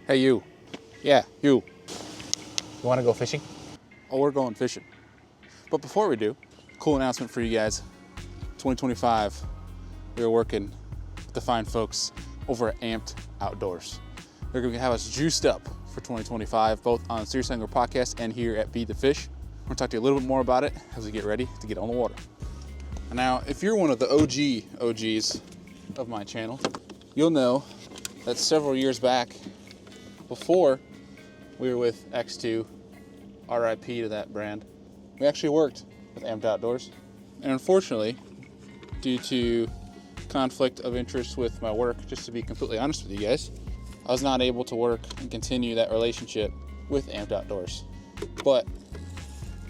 Hey, you. Yeah, you. You want to go fishing? Oh, we're going fishing. But before we do, cool announcement for you guys. 2025, we are working with the fine folks over at Amped Outdoors. They're going to have us juiced up for 2025, both on Serious Angler Podcast and here at Feed the Fish. We're going to talk to you a little bit more about it as we get ready to get on the water. Now, if you're one of the OGs of my channel, you'll know that several years back, before we were with X2, RIP to that brand, we actually worked with Amped Outdoors. And unfortunately, due to conflict of interest with my work, just to be completely honest with you guys, I was not able to work and continue that relationship with Amped Outdoors. But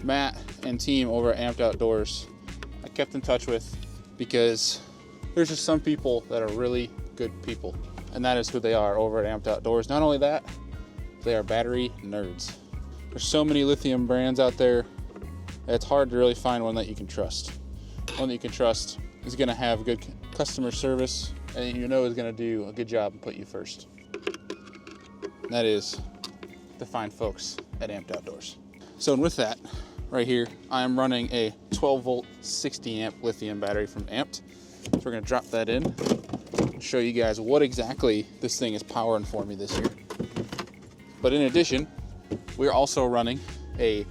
Matt and team over at Amped Outdoors, I kept in touch with because there's just some people that are really good people. And that is who they are over at Amped Outdoors. Not only that, they are battery nerds. There's so many lithium brands out there that it's hard to really find one that you can trust. One that you can trust is gonna have good customer service and you know is gonna do a good job and put you first. And that is the fine folks at Amped Outdoors. So and with that, right here, I am running a 12 volt 60 amp lithium battery from Amped. So we're gonna drop that in and show you guys what exactly this thing is powering for me this year. But in addition, we're also running a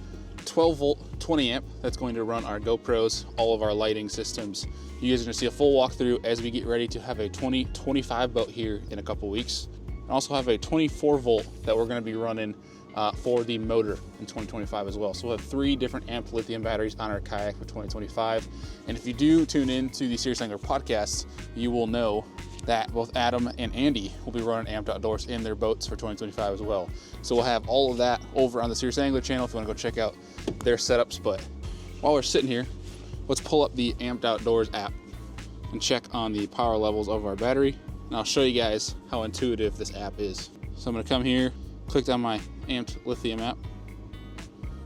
12 volt 20 amp that's going to run our GoPros, all of our lighting systems. You guys are gonna see a full walkthrough as we get ready to have a 2025 boat here in a couple weeks. And also have a 24 volt that we're gonna be running for the motor in 2025 as well. So we'll have 3 different amped lithium batteries on our kayak for 2025. And if you do tune in to the Serious Angler podcast, you will know that both Adam and Andy will be running Amped Outdoors in their boats for 2025 as well. So we'll have all of that over on the Serious Angler channel if you want to go check out their setups. But while we're sitting here, let's pull up the Amped Outdoors app and check on the power levels of our battery. And I'll show you guys how intuitive this app is. So I'm gonna come here, click on my Amped Lithium app.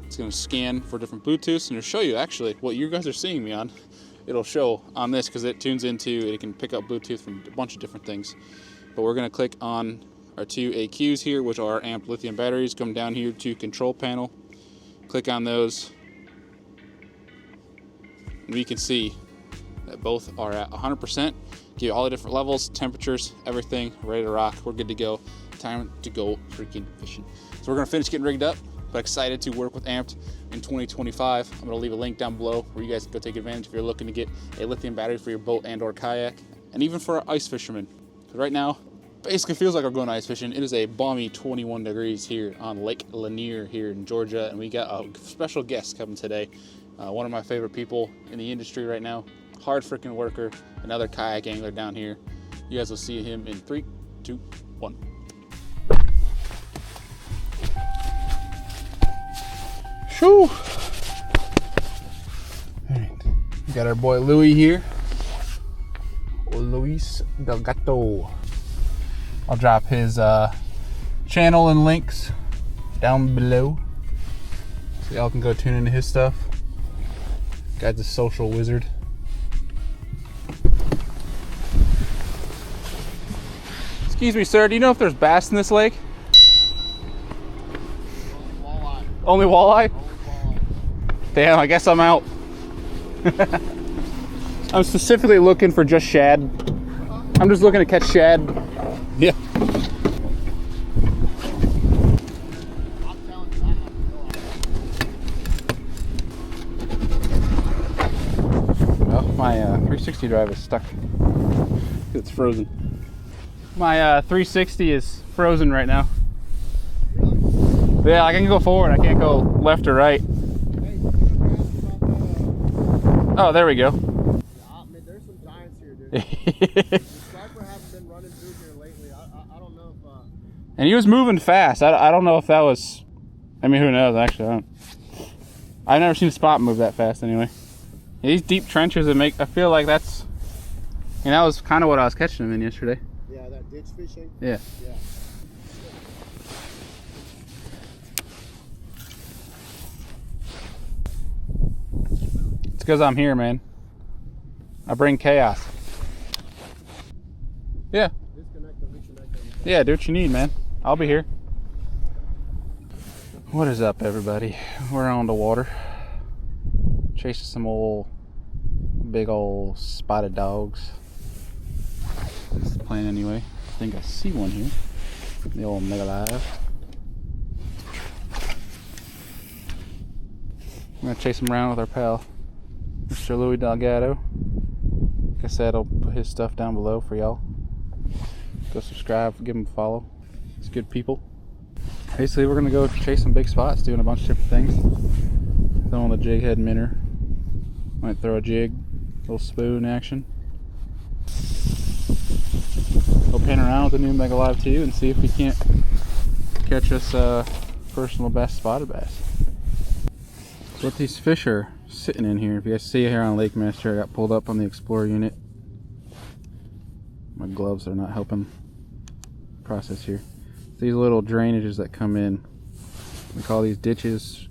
It's gonna scan for different Bluetooths and it'll show you actually what you guys are seeing me on. It'll show on this because it tunes into, it can pick up Bluetooth from a bunch of different things. But we're gonna click on our 2 AQs here, which are our Amped Lithium batteries. Come down here to Control Panel, click on those. And we can see that both are at 100%. Give you all the different levels, temperatures, everything, ready to rock. We're good to go. Time to go freaking fishing. So we're gonna finish getting rigged up, but excited to work with Amped in 2025. I'm gonna leave a link down below where you guys can go take advantage if you're looking to get a lithium battery for your boat and or kayak, and even for our ice fishermen. Right now, basically feels like we're going ice fishing. It is a balmy 21 degrees here on Lake Lanier here in Georgia, and we got a special guest coming today. One of my favorite people in the industry right now. Hard freaking worker, another kayak angler down here. You guys will see him in 3, 2, 1. Shoo! All right, we got our boy Louis here. Luis Delgato. I'll drop his channel and links down below so y'all can go tune into his stuff. Guy's a social wizard. Excuse me, sir, do you know if there's bass in this lake? Only walleye? Only walleye. Damn, I guess I'm out. I'm specifically looking for just shad. I'm just looking to catch shad. Yeah. Well, my 360 drive is stuck. It's frozen. My 360 is frozen right now. Yeah, I can go forward. I can't go left or right. Oh, there we go. There's some giants here, dude. The striper hasn't been running through here lately. I don't know if... And he was moving fast. I don't know if that was... I mean, who knows, actually. I've never seen a spot move that fast anyway. These deep trenches that make... I feel like that's... And that was kind of what I was catching them in yesterday. Yeah, that ditch fishing? Yeah. Yeah. It's because I'm here, man. I bring chaos. Yeah. Disconnect them, reconnect them. Yeah, do what you need, man. I'll be here. What is up, everybody? We're on the water. Chasing some big old spotted dogs. That's the plan anyway. I think I see one here. The old Mega Live. I'm gonna chase him around with our pal, Mr. Louis Delgado. Like I said, I'll put his stuff down below for y'all. Go subscribe, give him a follow. It's good people. Basically, we're gonna go chase some big spots, doing a bunch of different things. Throwing the Jighead minnow. Might throw a jig, little spoon action. We'll pan around with the new Mega Live 2 and see if we can't catch us personal best spotted bass. So what these fish are sitting in here, if you guys see here on Lake Master, I got pulled up on the Explorer unit. My gloves are not helping process here. These little drainages that come in, we call these ditches.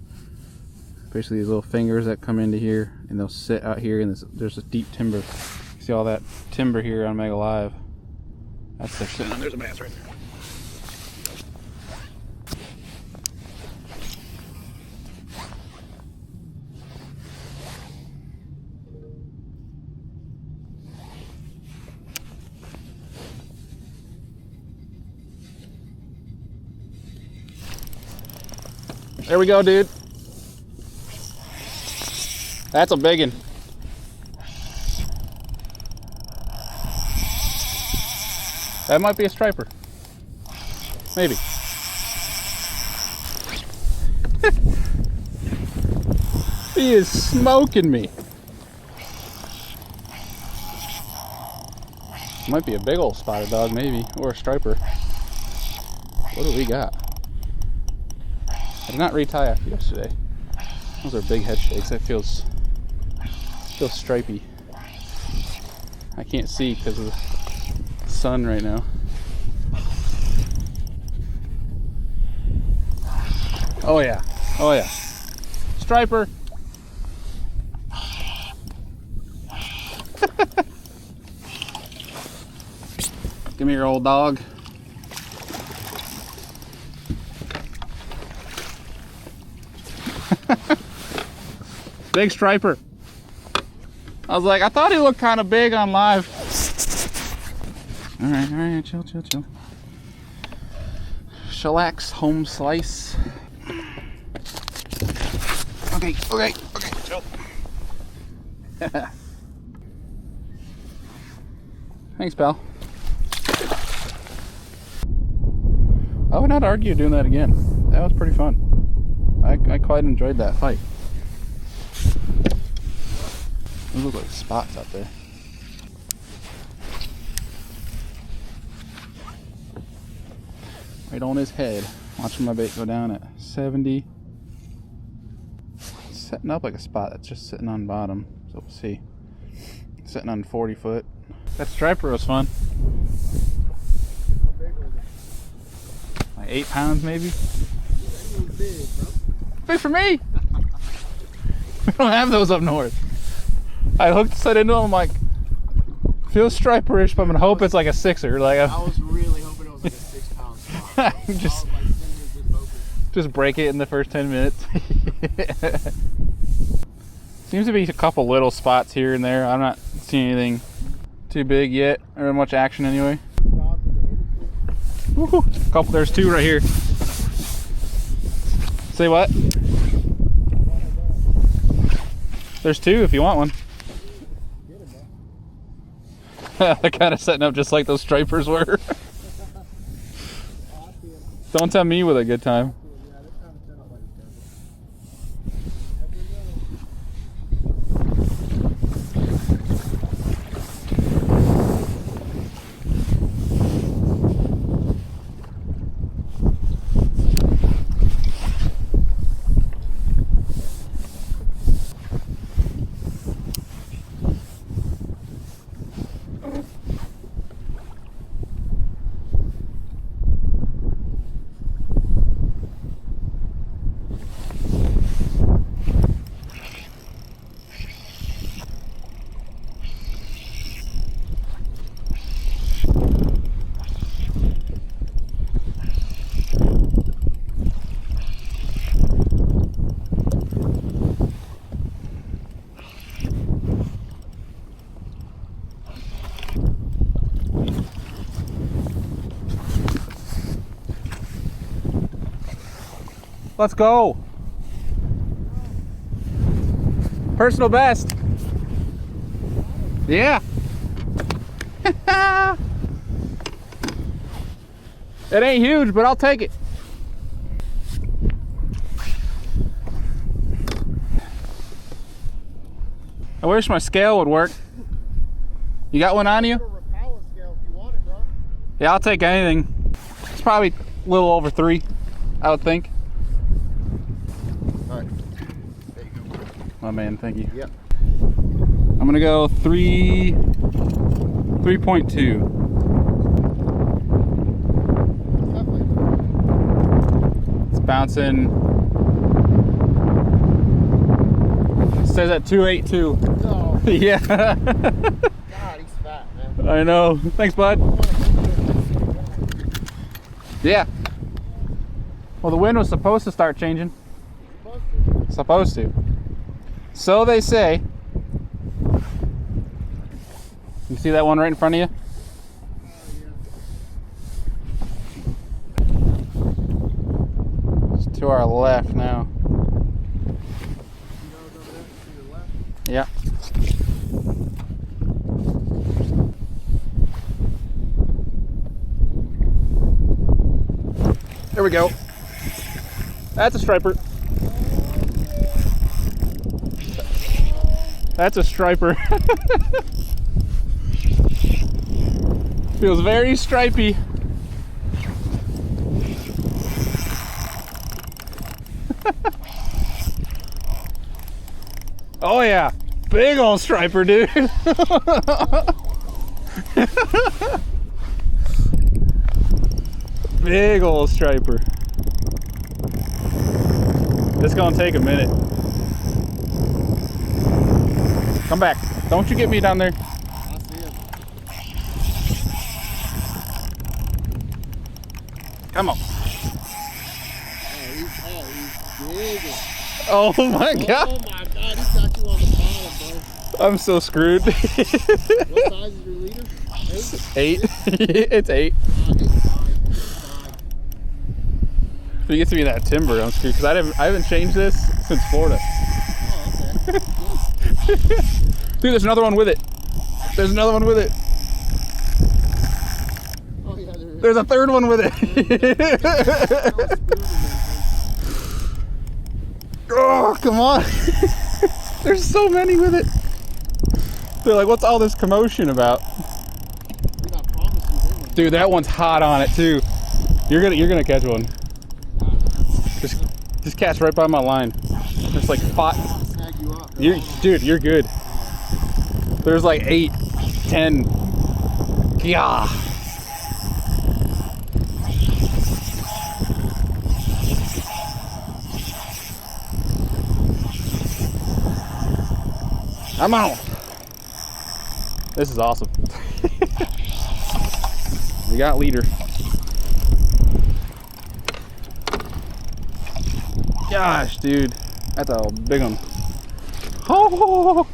Basically these little fingers that come into here, and they'll sit out here, and there's a deep timber. See all that timber here on Mega Live? That's their sitting on. There's a bass right there. There we go, dude. That's a big one. That might be a striper. Maybe. He is smoking me. Might be a big old spotted dog, maybe, or a striper. What do we got? I did not retie after yesterday. Those are big head shakes. That feels stripy. I can't see because of the sun right now. Oh yeah. Oh yeah. Striper. Give me your old dog. Big striper. I was like, I thought he looked kind of big on live. All right, chill. Shellax home slice. Okay, chill. Thanks, pal. I would not argue doing that again. That was pretty fun. I quite enjoyed that fight. Those look like spots out there. Right on his head. Watching my bait go down at 70. Setting up like a spot that's just sitting on bottom. So we'll see. Sitting on 40 foot. That striper was fun. How big was it? Like 8 pounds maybe. That was big, bro. Big for me! We don't have those up north. I hooked set into him, I'm like, feels striperish, but I'm gonna hope it's like a 6er. Like I was really hoping it was like a 6 pound spot. just break it in the first 10 minutes. Seems to be a couple little spots here and there. I'm not seeing anything too big yet, or much action anyway. Woo-hoo. Couple, there's 2 right here. Say what? There's 2 if you want one. They're kind of setting up just like those stripers were. Don't tell me with a good time. Let's go. Personal best. Yeah. It ain't huge, but I'll take it. I wish my scale would work. You got one on you? Yeah, I'll take anything. It's probably a little over 3, I would think. All right. There you go. My man, thank you. Yep. I'm gonna go 3.2. It's bouncing. It says at 282. Oh. Yeah. God, he's fat, man. I know. Thanks, bud. Yeah. Well, the wind was supposed to start changing. Supposed to. So they say. You see that one right in front of you? It's to our left now. Yeah. There we go. That's a striper. That's a striper. Feels very stripy. Oh yeah, big old striper, dude. Big old striper. It's gonna take a minute. Come back. Don't you get me down there. I see him. Come on. He's big. Oh my god. Oh my god, he's got you on the bottom, bro. I'm so screwed. What size is your leader? 8? 8. It's 8. He's fine. If he gets me that timber, I'm screwed because I haven't changed this since Florida. Oh, okay. Dude, there's another one with it. There's another one with it. Oh, yeah, there is. There's a third one with it. Oh, come on. There's so many with it. They're like, what's all this commotion about? Dude, that one's hot on it too. You're gonna catch one. Just catch right by my line. There's like 5. Dude, you're good. There's like 8, 10. Yeah. I'm out. This is awesome. We got leader. Gosh, dude, that's a big one. Oh!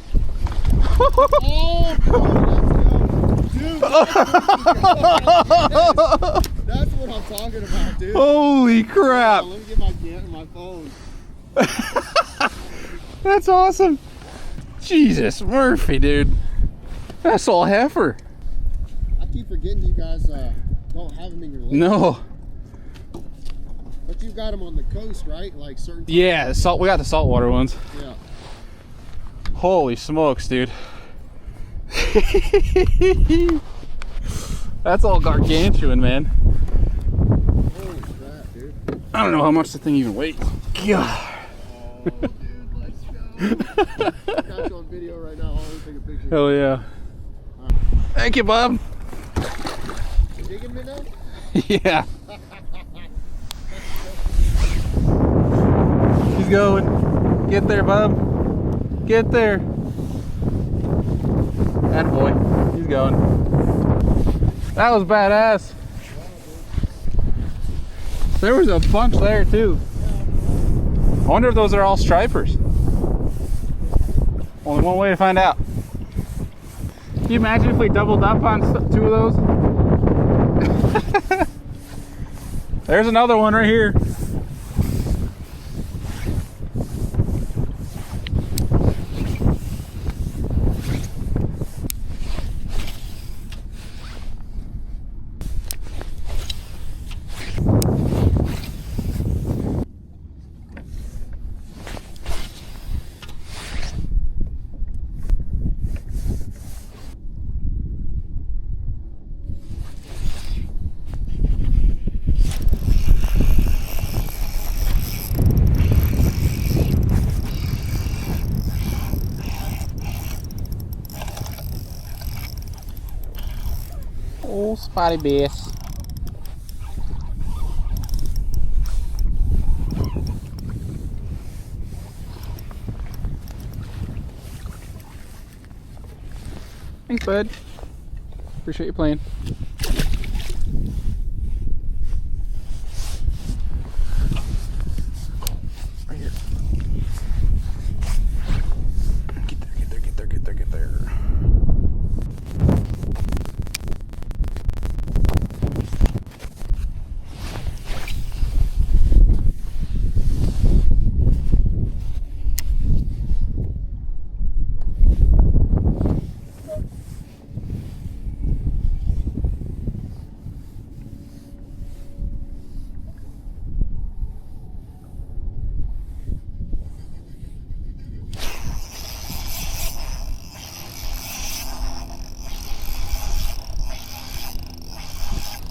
Dude, that's what I'm talking about, dude. Holy crap! Let me get my phone. That's awesome. Jesus, Murphy, dude. That's all heifer. I keep forgetting you guys don't have them in your lake. No. But you've got them on the coast, right? Like certain. Yeah, we got the saltwater ones. Yeah. Holy smokes, dude. That's all gargantuan, man. Holy crap, dude. I don't know how much the thing even weighs. God. Oh, dude, let's go. Got you on video right now. I'll take a picture. Hell yeah. Right. Thank you, Bob. You digging me now? Yeah. He's going. Get there, Bob. Get there. That boy. He's going. That was badass. There was a bunch there too. I wonder if those are all stripers. Only one way to find out. Can you imagine if we doubled up on 2 of those? There's another one right here. spotty bass. Thanks, bud. Appreciate you playing. Right here. Get there, get there, get there, get there, get there.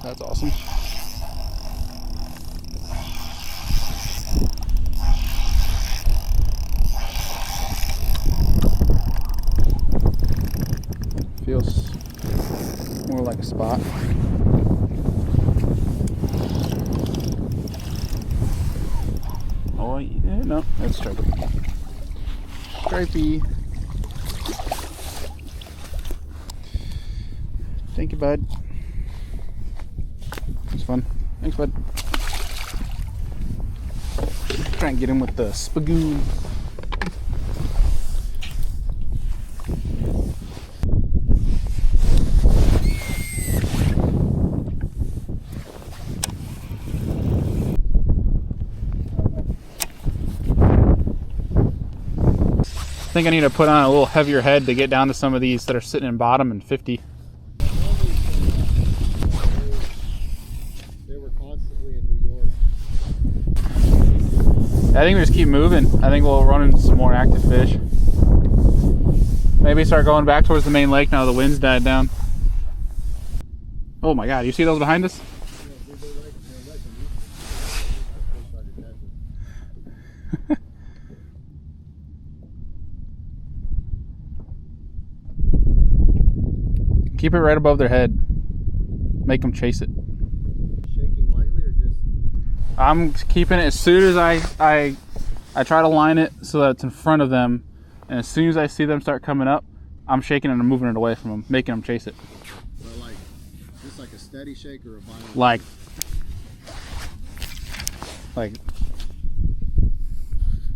That's awesome. Feels more like a spot. Oh yeah, no, that's stripy. Stripy. Thank you, bud. It's fun. Thanks, bud. Try and get him with the spagoon. I think I need to put on a little heavier head to get down to some of these that are sitting in bottom and 50. They were constantly in New York. I think we just keep moving. I think we'll run into some more active fish. Maybe start going back towards the main lake now the wind's died down. Oh my god, you see those behind us? Yeah, they're right beneath. Keep it right above their head. Make them chase it. Shaking lightly or just? I'm keeping it as soon as I try to line it so that it's in front of them, and as soon as I see them start coming up, I'm shaking it and I'm moving it away from them, making them chase it. But like, just like a steady shake or a violent? Like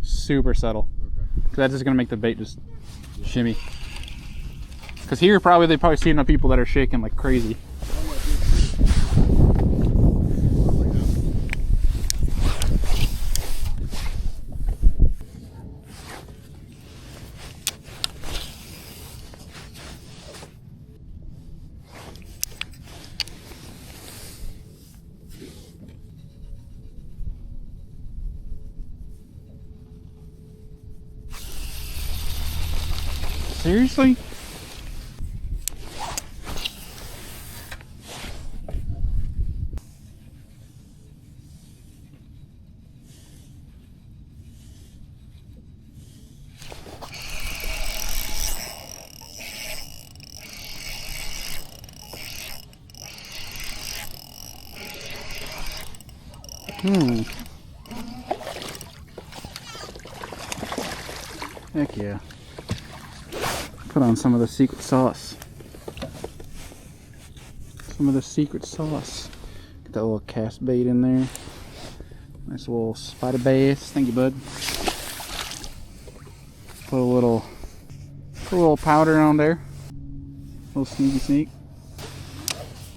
super subtle. Okay. Because that's just gonna make the bait just shimmy. Because here they probably see enough people that are shaking like crazy. Seriously? Heck yeah. Put on some of the secret sauce. Some of the secret sauce. Get that little cast bait in there. Nice little spider bass. Thank you, bud. Put a little powder on there. A little sneak.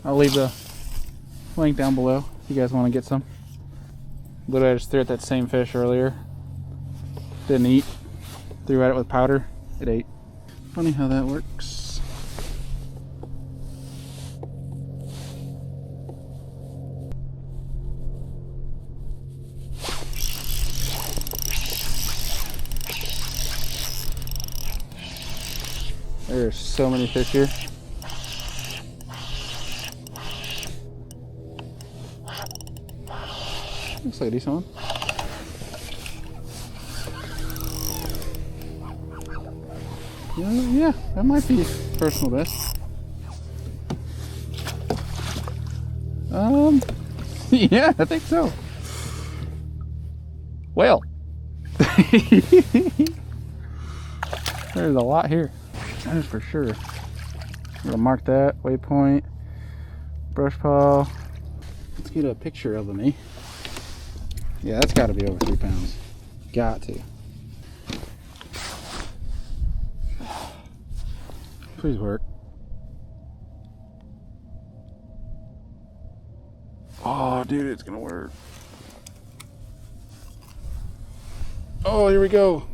I'll leave the link down below if you guys want to get some. Literally, I just threw at that same fish earlier. Didn't eat. Threw at it with powder. It ate. Funny how that works. There's so many fish here. Looks like a decent one. Yeah, that might be personal best. Yeah, I think so. Well, there's a lot here. That is for sure. I'm gonna mark that waypoint. Brush paw. Let's get a picture of them, eh? Yeah, that's got to be over 3 pounds. Got to. Please work. Oh, dude, it's gonna work. Oh, here we go.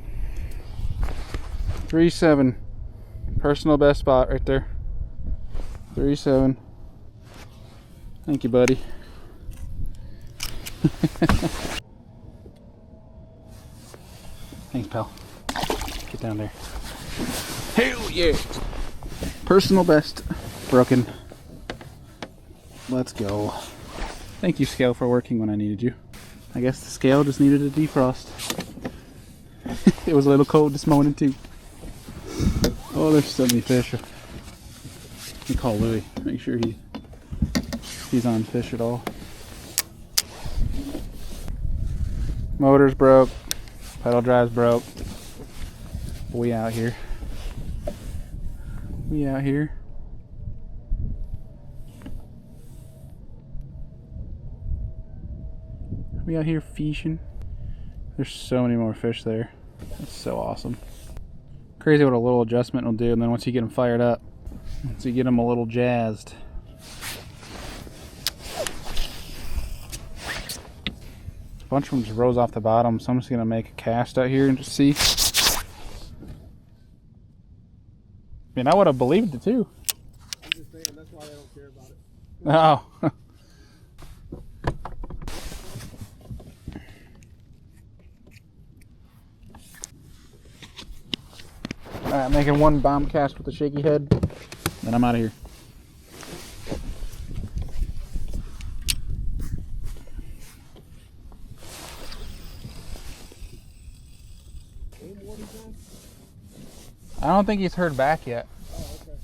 3.7. Personal best spot right there. 3.7. Thank you, buddy. Thanks, pal. Get down there. Hell yeah! Personal best broken. Let's go. Thank you, scale, for working when I needed you. I guess the scale just needed a defrost. It was a little cold this morning too. Oh, there's so many fish. Let me call Louie. Make sure he's on fish at all. Motor's broke. Pedal drive's broke. We out here. We out here. We out here fishing. There's so many more fish there. That's so awesome. Crazy what a little adjustment will do, and then once you get them fired up, once you get them a little jazzed. A bunch of them just rose off the bottom, so I'm just gonna make a cast out here and just see. I mean, I would have believed it too. I'm just saying, that's why I don't care about it. Oh. Alright, making one bomb cast with the shaky head, then I'm out of here. I don't think he's heard back yet. Oh, okay.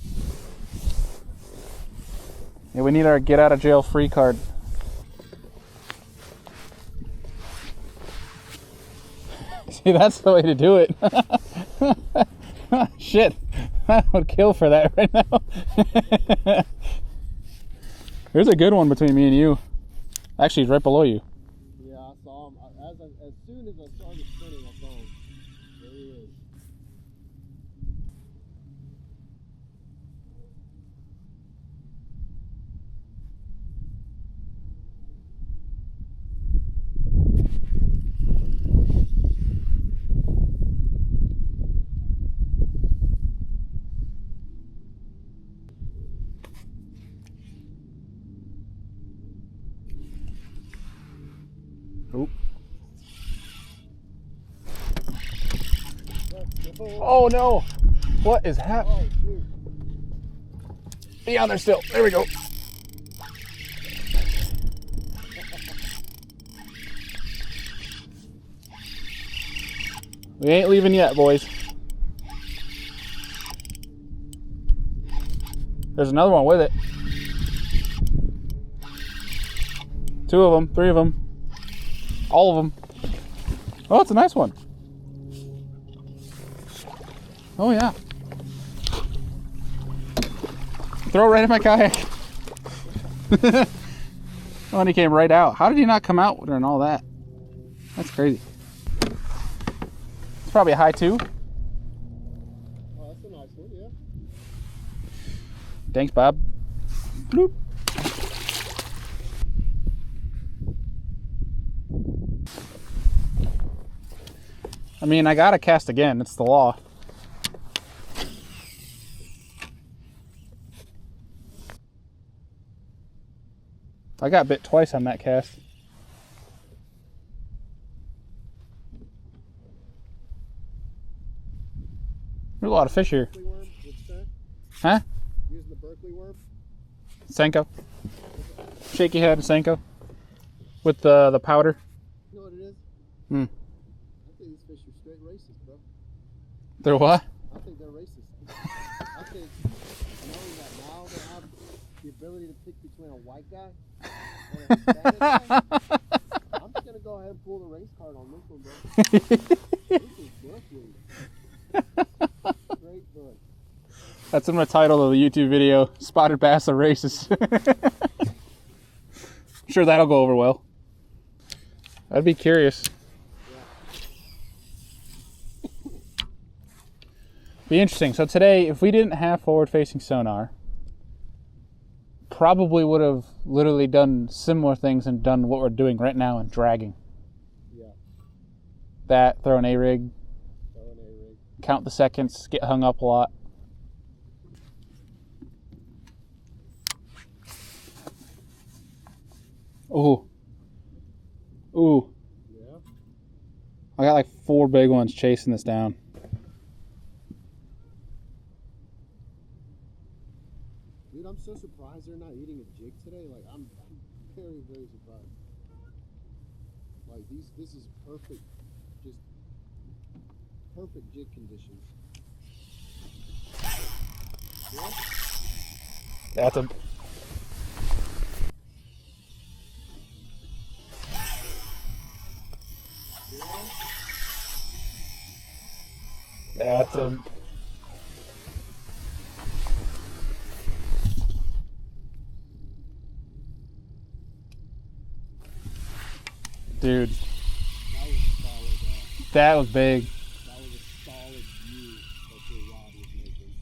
Yeah, we need our get out of jail free card. See, that's the way to do it. Shit, I would kill for that right now. There's a good one between me and you. Actually, he's right below you. Yeah, I saw him. As soon as I started spinning, I saw him. There he is. Oh. Oh no! What is happening? Oh, shoot. Be on there still. There we go. We ain't leaving yet, boys. There's another one with it. 2 of them, 3 of them. All of them. Oh, it's a nice one. Oh, yeah. Throw it right in my kayak. Oh, and he came right out. How did he not come out during all that? That's crazy. It's probably a high 2. Oh, that's a nice one, yeah. Thanks, Bob. Bloop. I mean, I gotta cast again. It's the law. I got bit twice on that cast. There's a lot of fish here. Berkeley worm with scent? Huh? Using the Berkeley worm? Senko. Shaky head Senko. With the powder. You know what it is? Hmm. I think these fish are straight racist, bro. They're what? I think they're racist. I think knowing that now they have the ability to pick between a white guy I'm just gonna go ahead and pull the race card on this one, bro. This is Brooklyn. Great book. That's in the title of the YouTube video, Spotted Bass or Races. I'm sure that'll go over well. I'd be curious. Be interesting. So today, if we didn't have forward-facing sonar, probably would have literally done similar things and done what we're doing right now in dragging. Yeah. That, throw an A-rig, Throw an A-rig. count the seconds, get hung up a lot. Ooh. Ooh. Yeah. I got like 4 big ones chasing this down. Dude, I'm so surprised they're not eating a jig today. Like, I'm very, very surprised. Like, this is perfect, just perfect jig conditions. Yeah. That's a... That's a... Dude, that was big. That was a solid view that your rod was making.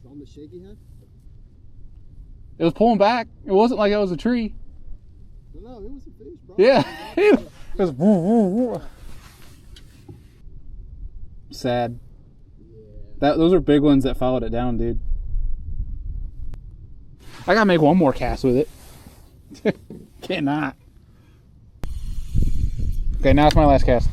On the shaky head? It was pulling back. It wasn't like it was a tree. No, it was a fish, bro. Yeah, it was woo, woo, woo. Sad. Yeah. Those are big ones that followed it down, dude. I gotta make one more cast with it. Cannot. Okay, now it's my last cast.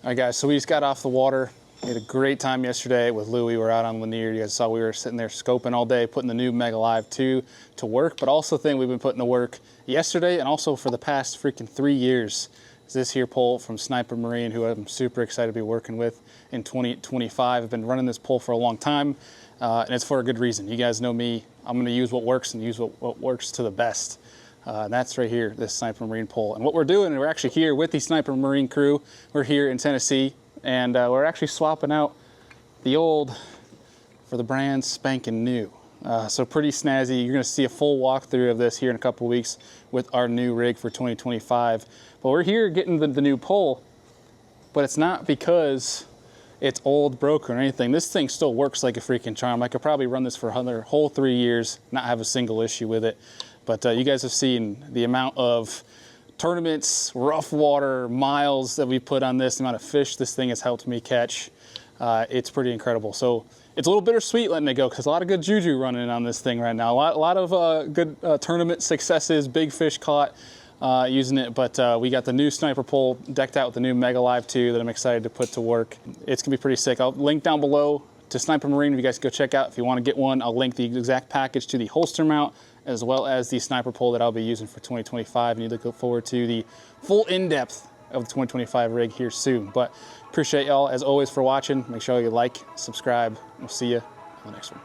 Alright guys, so we just got off the water. We had a great time yesterday with Lou. We were out on Lanier. You guys saw we were sitting there scoping all day, putting the new Mega Live 2 to work, but also the thing we've been putting to work yesterday and also for the past freaking 3 years is this here pole from Sniper Marine, who I'm super excited to be working with in 2025. I've been running this pole for a long time, and it's for a good reason. You guys know me. I'm going to use what works and use what works to the best. And that's right here, this Sniper Marine pole. And what we're doing, we're actually here with the Sniper Marine crew. We're here in Tennessee, and we're actually swapping out the old for the brand spanking new. So pretty snazzy. You're going to see a full walkthrough of this here in a couple weeks with our new rig for 2025. But we're here getting the new pole, but it's not because it's old, broken, or anything. This thing still works like a freaking charm. I could probably run this for another whole 3 years, not have a single issue with it. But you guys have seen the amount of tournaments, rough water, miles that we put on this, the amount of fish this thing has helped me catch. It's pretty incredible. So it's a little bittersweet letting it go because a lot of good juju running on this thing right now. A lot of good tournament successes, big fish caught using it. But we got the new Sniper pole decked out with the new Mega Live 2 that I'm excited to put to work. It's gonna be pretty sick. I'll link down below to Sniper Marine if you guys go check out. If you want to get one, I'll link the exact package to the holster mount as well as the Sniper pole that I'll be using for 2025. And you look forward to the full in-depth of the 2025 rig here soon. But appreciate y'all as always for watching. Make sure you like, subscribe. We'll see you on the next one.